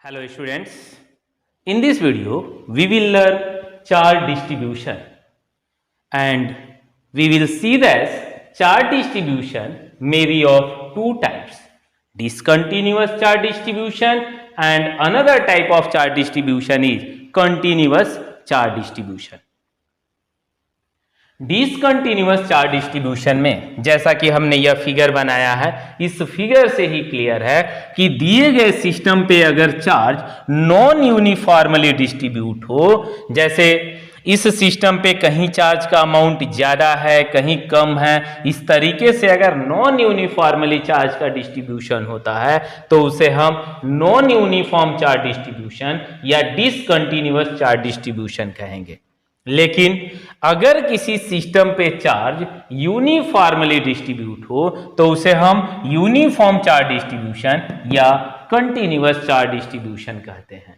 Hello students, in this video we will learn charge distribution and we will see that charge distribution may be of two types, discontinuous charge distribution and another type of charge distribution is continuous charge distribution. Discontinuous charge distribution में जैसा कि हमने यह figure बनाया है, इस figure से ही clear है कि दिए गए सिस्टम पे अगर चार्ज नॉन यूनिफॉर्मली डिस्ट्रीब्यूट हो, जैसे इस सिस्टम पे कहीं चार्ज का अमाउंट ज्यादा है कहीं कम है, इस तरीके से अगर नॉन यूनिफॉर्मली चार्ज का डिस्ट्रीब्यूशन होता है तो उसे हम नॉन यूनिफॉर्म चार्ज डिस्ट्रीब्यूशन या डिसकंटिन्यूअस चार्ज डिस्ट्रीब्यूशन कहेंगे। लेकिन अगर किसी सिस्टम पे चार्ज यूनिफॉर्मली डिस्ट्रीब्यूट हो तो उसे हम यूनिफॉर्म चार्ज डिस्ट्रीब्यूशन या कंटिन्यूअस चार्ज डिस्ट्रीब्यूशन कहते हैं।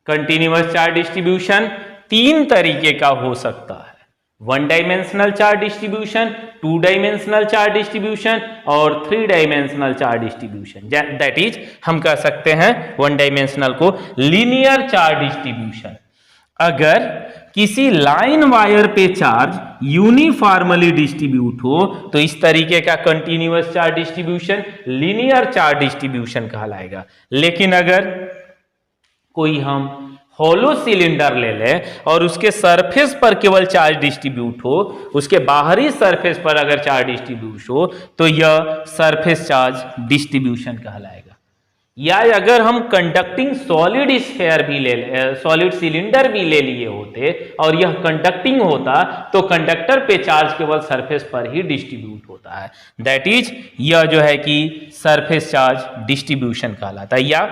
कंटिन्यूअस चार्ज डिस्ट्रीब्यूशन तीन तरीके का हो सकता है, one dimensional charge distribution, two dimensional charge distribution और three dimensional charge distribution. That is हम कह सकते हैं वन डायमेंशनल को लीनियर चार्ज डिस्ट्रीब्यूशन। अगर किसी लाइन वायर पे चार्ज यूनिफॉर्मली डिस्ट्रीब्यूट हो तो इस तरीके का continuous charge distribution linear charge distribution कहलाएगा। लेकिन अगर कोई हम होलो सिलेंडर ले लें और उसके सरफेस पर केवल चार्ज डिस्ट्रीब्यूट हो, उसके बाहरी सरफेस पर अगर चार्ज डिस्ट्रीब्यूट हो तो यह सरफेस चार्ज डिस्ट्रीब्यूशन कहलाएगा। या अगर हम कंडक्टिंग सॉलिड स्फीयर भी सॉलिड सिलेंडर भी ले लिए होते और यह कंडक्टिंग होता तो कंडक्टर पे चार्ज केवल सरफेस पर ही डिस्ट्रीब्यूट होता है, दैट इज यह जो है कि सरफेस चार्ज डिस्ट्रीब्यूशन कहलाता है। या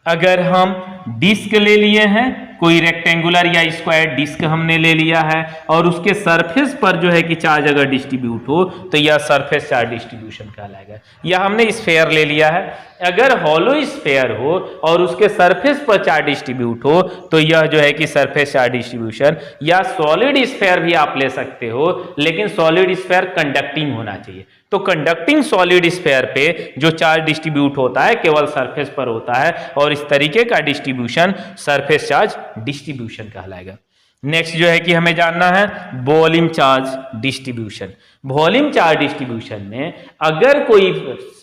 अगर हम डिस्क ले लिए हैं, कोई रेक्टेंगुलर या स्क्वायर डिस्क हमने ले लिया है और उसके सरफेस पर जो है कि चार्ज अगर डिस्ट्रीब्यूट हो तो यह सरफेस चार्ज डिस्ट्रीब्यूशन कहलाएगा। या हमने स्फीयर ले लिया है, अगर हॉलो स्फीयर हो और उसके सरफेस पर चार्ज डिस्ट्रीब्यूट हो तो यह जो है कि सरफेस चार्ज डिस्ट्रीब्यूशन। या सॉलिड स्फीयर भी आप ले सकते हो, लेकिन सॉलिड स्फीयर कंडक्टिंग होना चाहिए। तो कंडक्टिंग सॉलिड स्फीयर पे जो चार्ज डिस्ट्रीब्यूट होता है केवल सरफेस पर होता है और इस तरीके का डिस्ट्रीब्यूशन सरफेस चार्ज डिस्ट्रीब्यूशन कहलाएगा। नेक्स्ट जो है कि हमें जानना है volume charge distribution. Volume charge distribution में अगर कोई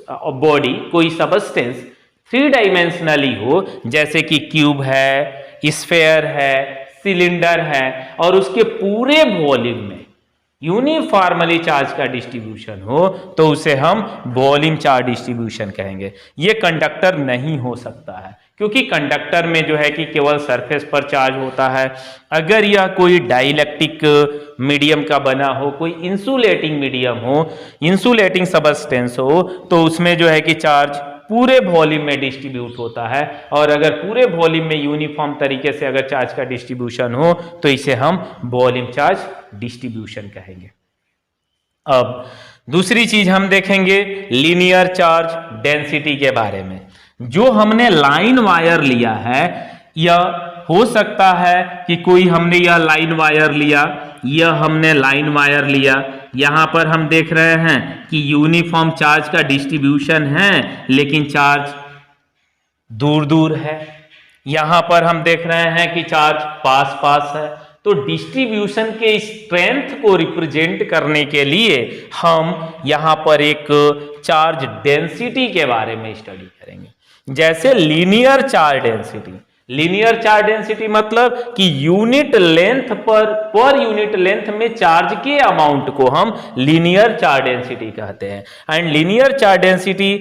बॉडी, कोई सबस्टेंस थ्री डायमेंशनली हो, जैसे कि क्यूब है, स्फीयर है, सिलेंडर है और उसके पूरे वॉल्यूम में यूनिफॉर्मली चार्ज का डिस्ट्रीब्यूशन हो तो उसे हम वॉल्यूम चार्ज डिस्ट्रीब्यूशन कहेंगे। ये कंडक्टर नहीं हो सकता है क्योंकि कंडक्टर में जो है कि केवल सरफेस पर चार्ज होता है। अगर यह कोई डाइलेक्ट्रिक मीडियम का बना हो, कोई इंसुलेटिंग मीडियम हो, इंसुलेटिंग सबस्टेंस हो, तो उसमें जो है कि चार्ज पूरे वॉल्यूम में डिस्ट्रीब्यूट होता है और अगर पूरे वॉल्यूम में यूनिफॉर्म तरीके से अगर चार्ज का डिस्ट्रीब्यूशन हो तो इसे हम वॉल्यूम चार्ज डिस्ट्रीब्यूशन कहेंगे। अब दूसरी चीज हम देखेंगे लीनियर चार्ज डेंसिटी के बारे में। जो हमने लाइन वायर लिया है, यह हो सकता है कि कोई हमने यह लाइन वायर लिया, यह हमने लाइन वायर लिया, यहां पर हम देख रहे हैं कि यूनिफॉर्म चार्ज का डिस्ट्रीब्यूशन है लेकिन चार्ज दूर दूर है। यहां पर हम देख रहे हैं कि चार्ज पास पास है। तो डिस्ट्रीब्यूशन के स्ट्रेंथ को रिप्रेजेंट करने के लिए हम यहां पर एक चार्ज डेंसिटी के बारे में स्टडी करेंगे। जैसे linear charge density, linear charge density मतलब कि यूनिट लेंथ पर यूनिट लेंथ में चार्ज के अमाउंट को हम लीनियर चार्ज डेंसिटी कहते हैं। And linear charge density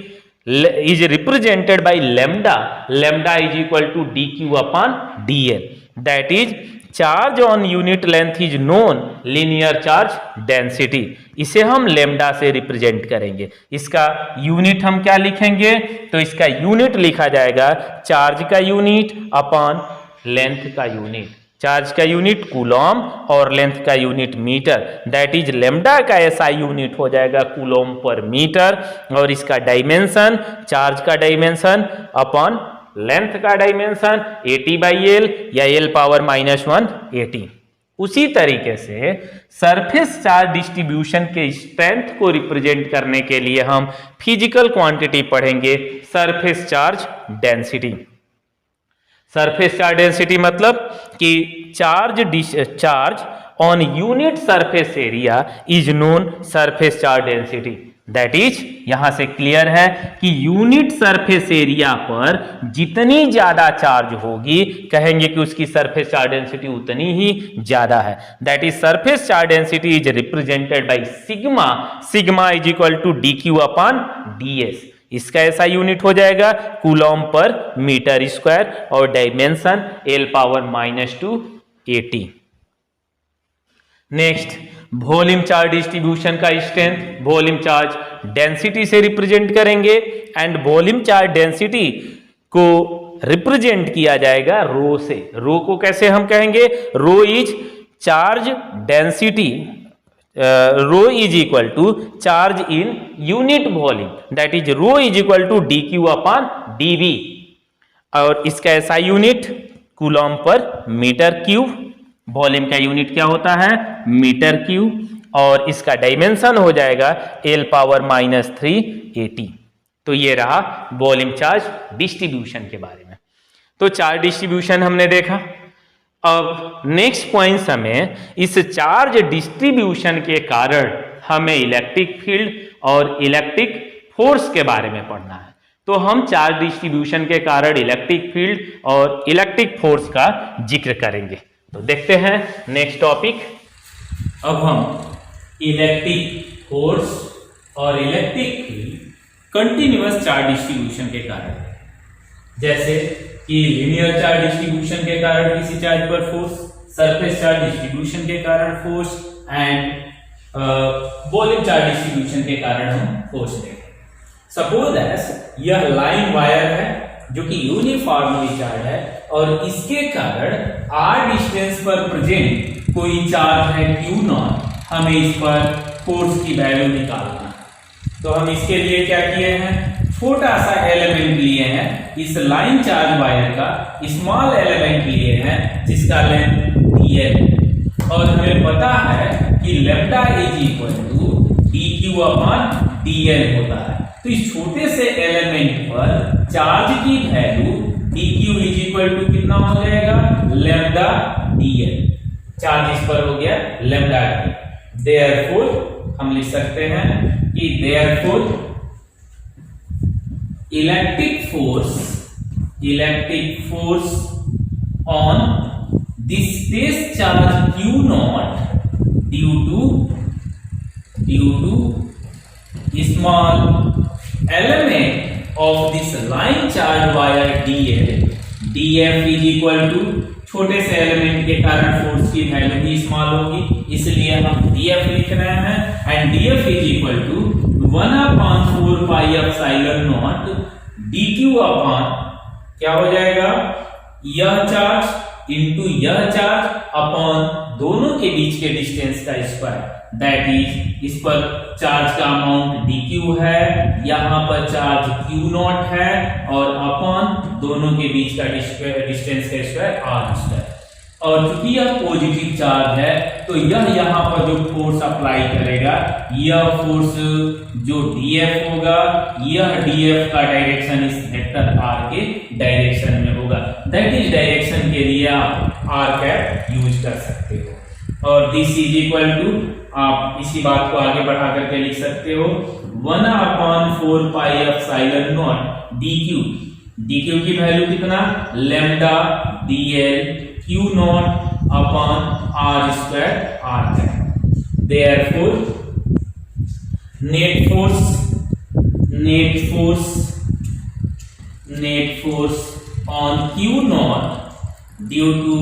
is represented by lambda, lambda is equal to dq upon dl, that is charge on unit length is known linear charge density. इसे हम lambda से represent करेंगे। इसका unit हम क्या लिखेंगे, तो इसका यूनिट लिखा जाएगा चार्ज का यूनिट अपॉन लेंथ का यूनिट। चार्ज का यूनिट कूलॉम और लेंथ का unit metre, that is lambda का ऐसा यूनिट हो जाएगा कूलॉम पर मीटर और इसका डायमेंशन चार्ज का डायमेंशन अपॉन लेंथ का डायमेंशन 80/L या L पावर -1 80। उसी तरीके से सरफेस चार्ज डिस्ट्रीब्यूशन के स्ट्रेंथ को रिप्रेजेंट करने के लिए हम फिजिकल क्वांटिटी पढ़ेंगे surface charge density. Surface charge density मतलब कि charge on unit surface area is known surface charge density. That is, यहां से क्लियर है कि यूनिट सरफेस एरिया पर जितनी ज्यादा चार्ज होगी कहेंगे कि उसकी सरफेस चार्ज डेंसिटी उतनी ही ज्यादा है। That is surface charge density is represented by sigma, sigma is equal to dq upon ds। इसका ऐसा यूनिट हो जाएगा कूलॉम पर मीटर स्क्वायर और dimension L⁻⁻² AT। Next, volume charge distribution का स्ट्रेंथ वॉल्यूम चार्ज डेंसिटी से represent करेंगे and volume charge density को represent किया जाएगा रो से। रो को कैसे हम कहेंगे? Rho is charge density, rho is equal to charge in unit volume, that is rho is equal to dq upon dv। और इसका ऐसा unit coulomb per metre cube, volume का यूनिट क्या होता है? मीटर क्यूब, और इसका डायमेंशन हो जाएगा L⁻³ AT। तो ये रहा वॉल्यूम चार्ज डिस्ट्रीब्यूशन के बारे में। तो चार्ज डिस्ट्रीब्यूशन हमने देखा। अब नेक्स्ट पॉइंट हमें इस चार्ज डिस्ट्रीब्यूशन के कारण हमें इलेक्ट्रिक फील्ड और इलेक्ट्रिक फोर्स के बारे में पढ़ना है। तो हम चार्ज डिस्ट्रीब्यूशन के कारण इलेक्ट्रिक फील्ड और इलेक्ट्रिक फोर्स का जिक्र करेंगे। तो देखते हैं नेक्स्ट टॉपिक। अब हम इलेक्ट्रिक फोर्स और electric field continuous charge distribution के कारण, जैसे कि लीनियर चार्ज डिस्ट्रीब्यूशन के कारण किसी चार्ज पर फोर्स, सरफेस चार्ज डिस्ट्रीब्यूशन के कारण force and volume charge distribution के कारण हम फोर्स देखें। सपोज दैट यह लाइन वायर है जो कि यूनिफॉर्मली चार्ज है और इसके कारण r डिस्टेंस पर प्रेजेंट कोई चार्ज है Q0, हमें इस पर फोर्स की वैल्यू निकालना है। तो हम इसके लिए क्या किए हैं? छोटा सा एलिमेंट लिए हैं, इस लाइन चार्ज वायर का स्मॉल एलिमेंट लिए हैं जिसका लेंथ dl, और हमें पता है कि lambda is equal to dq upon dl होता है। तो इस छोटे से एलिमेंट पर चार्ज की value dq is equal to कितना हो जाएगा? Lambda dl। चार्ज इस पर हो गया लैम्डा dl। देयरफॉर हम लिख सकते हैं कि therefore electric force on this space charge Q0 due to small element of this line charge wire dl, df is equal to, छोटे से एलिमेंट के कारण फोर्स की वैल्यू भी स्मॉल होगी, इसलिए हम df लिख रहे हैं and df is equal to 1/4 pi epsilon naught dq upon क्या हो जाएगा? यह चार्ज इनटू यह चार्ज अपॉन दोनों के बीच के डिस्टेंस का स्क्वायर, दैट इज इस पर चार्ज का अमाउंट dq है, यहां पर चार्ज q0 है और अपॉन दोनों के बीच का डिस्टेंस का स्क्वायर r²। और चूंकि यह पॉजिटिव चार्ज है तो यह यहां पर जो फोर्स अप्लाई करेगा, यह फोर्स जो df होगा, यह df का डायरेक्शन इस वेक्टर r के डायरेक्शन में होगा। दैट इज डायरेक्शन के लिए आप r यूज कर सकते हो। और दिस इज इक्वल टू, आप इसी बात को आगे बढ़ा करके लिख सकते हो 1/4 pi epsilon naught dq की वैल्यू कितना? Lambda dl Q0 upon r²। Therefore net force on Q0 due to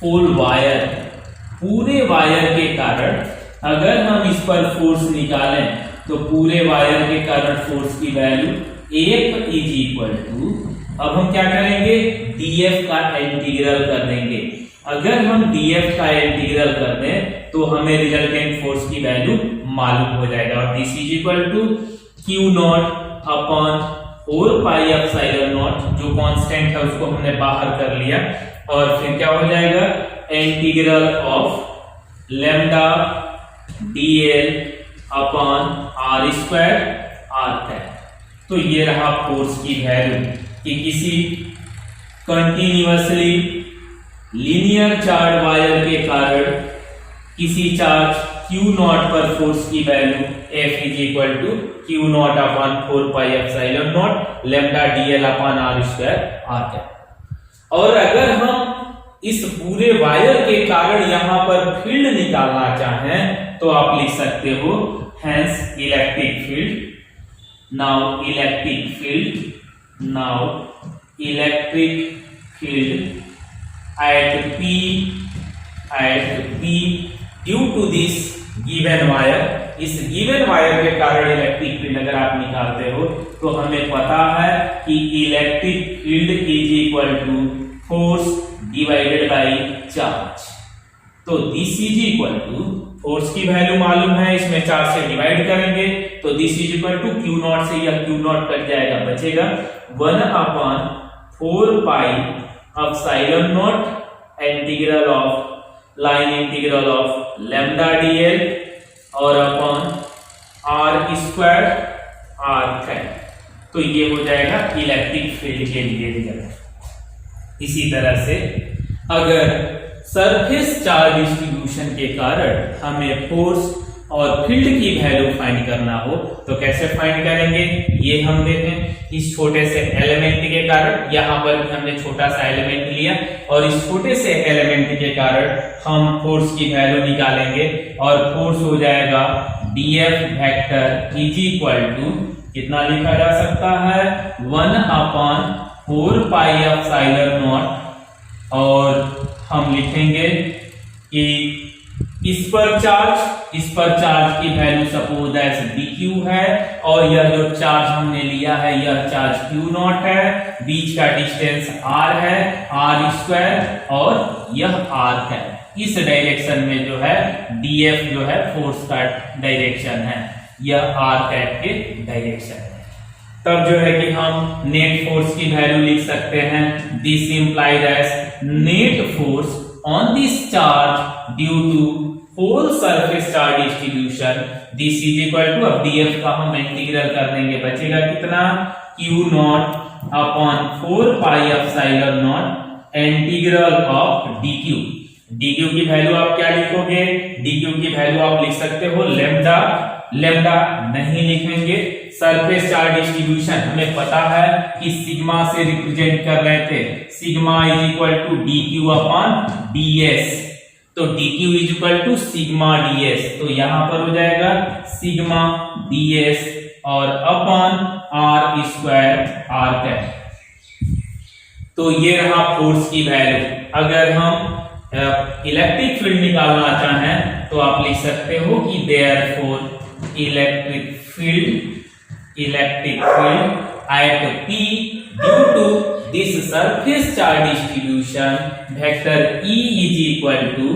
whole wire, पूरे वायर के कारण अगर हम इस पर फोर्स निकालें तो पूरे वायर के कारण फोर्स की value F is equal to, अब हम क्या करेंगे? df का इंटीग्रल कर देंगे। अगर हम df का इंटीग्रल कर दें तो हमें रिजल्टेंट फोर्स की वैल्यू मालूम हो जाएगा, और this is equal to Q0 upon 4 pi epsilon naught, जो कांस्टेंट है उसको हमने बाहर कर लिया, और फिर क्या हो जाएगा? Integral of lambda dl upon r²। तो ये रहा फोर्स की वैल्यू कि किसी कंटिन्यूअसली लीनियर चार्ज वायर के कारण किसी चार्ज Q नॉट पर फोर्स की value F is equal to Q naught upon 4 pi epsilon naught lambda dl upon r square r cap. और अगर हम इस पूरे वायर के कारण यहां पर फील्ड निकालना चाहें तो आप लिख सकते हो hence electric field, now electric field at P due to this given wire. इस गिवन वायर के कारण इलेक्ट्रिक फील्ड अगर आप निकालते हो तो हमें पता है कि electric field is equal to force divided by charge. तो this is equal to, force की वैल्यू मालूम है, इसमें चार्ज से डिवाइड करेंगे तो this is equal to Q naught से यह Q नॉट कट जाएगा, बचेगा 1 upon 4 pi epsilon naught integral of line integral of lambda dl और upon r square r cap. तो ये हो जाएगा इलेक्ट्रिक फील्ड के लिए रिजल्ट। इसी तरह से अगर सरफेस चार्ज डिस्ट्रीब्यूशन के कारण हमें फोर्स और फील्ड की वैल्यू फाइंड करना हो तो कैसे फाइंड करेंगे ये हम देखें। इस छोटे से एलिमेंट के कारण, यहां पर भी हमने छोटा सा एलिमेंट लिया और इस छोटे से एलिमेंट के कारण हम फोर्स की वैल्यू निकालेंगे और फोर्स हो जाएगा dF vector is equal to, कितना लिखा जा सकता है 1 अपॉन 4 पाई एप्सिलॉन नॉट, और हम लिखेंगे कि इस पर चार्ज की वैल्यू सपोज दैट dq है और यह जो चार्ज हमने लिया है यह चार्ज q नॉट है, बीच का डिस्टेंस r है r स्क्वायर और यह r है। इस डायरेक्शन में जो है df जो है फोर्स का डायरेक्शन है, यह r कैप के डायरेक्शन है। तब जो है कि हम नेट फोर्स की वैल्यू लिख सकते हैं, this implied as net force on this charge due to whole surface charge distribution, this is equal to, अब df का हम इंटीग्रल कर देंगे, बचेगा कितना Q naught upon 4 pi epsilon naught integral of dq। dq की वैल्यू आप क्या लिखोगे, dq की वैल्यू आप लिख सकते हो लेम्डा नहीं लिखेंगे। सरफेस चार्ज डिस्ट्रीब्यूशन हमें पता है कि सिग्मा से रिप्रेजेंट कर रहे थे, sigma is equal to dq upon ds, तो dq is equal to sigma ds, तो यहां पर हो जाएगा सिग्मा ds और upon r square r cap. तो ये रहा फोर्स की वैल्यू। अगर हम इलेक्ट्रिक फील्ड निकालना चाहें तो आप लिख सकते हो कि therefore electric field at P due to this surface charge distribution vector E is equal to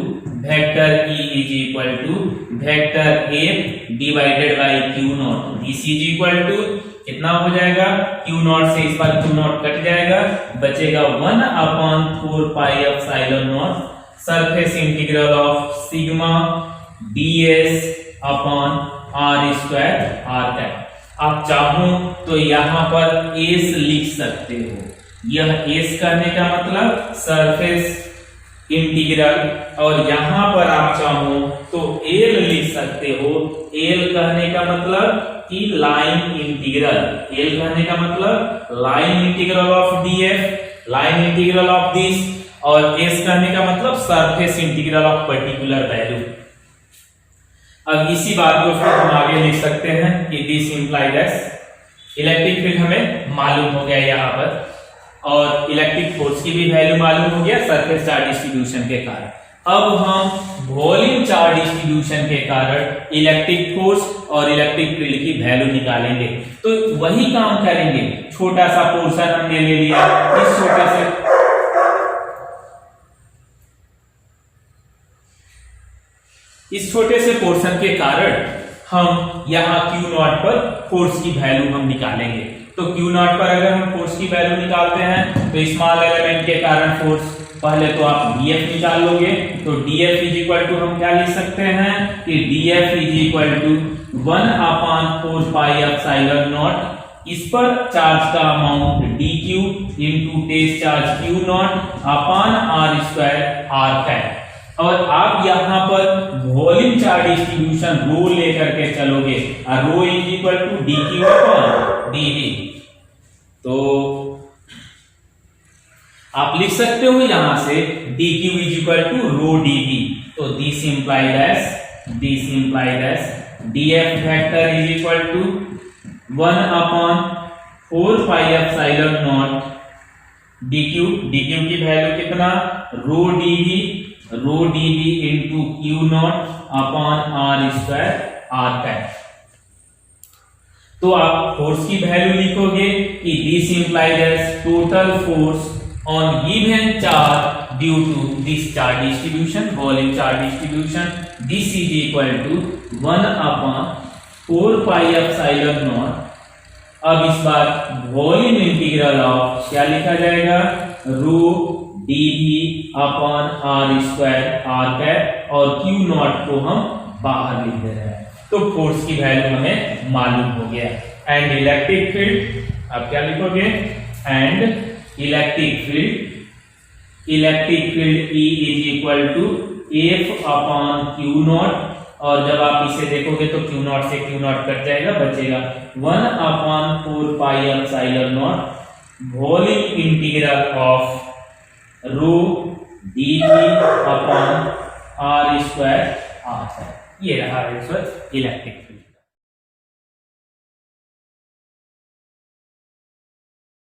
vector F divided by Q naught। this is equal to कितना हो जाएगा, Q नॉट से इस बार Q नॉट कट जाएगा, बचेगा 1 upon 4 pi epsilon not surface integral of sigma ds upon r square r cap. आप चाहो तो यहां पर s लिख सकते हो, यह s कहने का मतलब सरफेस इंटीग्रल, और यहां पर आप चाहो तो l लिख सकते हो। l कहने का मतलब कि लाइन इंटीग्रल, l कहने का मतलब line integral of df, line integral of this, और s कहने का मतलब surface integral of particular value. अब इसी बात को फिर हम आगे लिख सकते हैं कि this implied as electric field हमें मालूम हो गया यहाँ पर, और इलेक्ट्रिक फोर्स की भी वैल्यू मालूम हो गया सरफेस चार्ज डिस्ट्रीब्यूशन के कारण। अब हम वॉल्यूम चार्ज डिस्ट्रीब्यूशन के कारण इलेक्ट्रिक फोर्स और इलेक्ट्रिक फील्ड की वैल्यू निकालेंगे। तो वही काम करेंगे, छोटा सा पोर्शन हमने ले लिया, इस छोटे से पोर्शन के कारण हम यहाँ Q नॉट पर फोर्स की वैल्यू हम निकालेंगे। तो Q नॉट पर अगर हम फोर्स की वैल्यू निकालते हैं तो स्मॉल एलिमेंट के कारण फोर्स, पहले तो आप dF निकाल लोगे, तो dF इज इक्वल टू हम क्या लिख सकते हैं कि dF is equal to 1 upon 4 pi epsilon naught इस पर चार्ज का amount dq into test charge q naught upon r square r cap. और आप यहां पर वॉल्यूम चार्ज डिस्ट्रीब्यूशन रो लेकर के चलोगे, rho is equal to dq upon dv। तो आप लिख सकते हो यहां से dq is equal to rho dv। तो this implied as df vector is equal to 1 upon 4 pi epsilon naught dq की वैल्यू कितना, rho dv into q naught upon r square r cap. तो आप फोर्स की value लिखोगे कि this implied as total force on given charge due to this charge distribution, volume charge distribution, this is equal to 1 upon 4 pi epsilon naught। अब इस बार volume integral of क्या लिखा जाएगा, रो dv upon r square r cap, और q not को हम बाहर लिख दे रहे हैं। तो फोर्स की वैल्यू हमें मालूम हो गया। एंड इलेक्ट्रिक फील्ड, आप क्या लिखोगे, and electric field E is equal to F upon Q naught, और जब आप इसे देखोगे तो Q नॉट से Q नॉट कट जाएगा, बचेगा 1 upon 4 pi epsilon naught volume integral of rho dv upon r square r। ये रहा इलेक्ट्रिक फील्ड।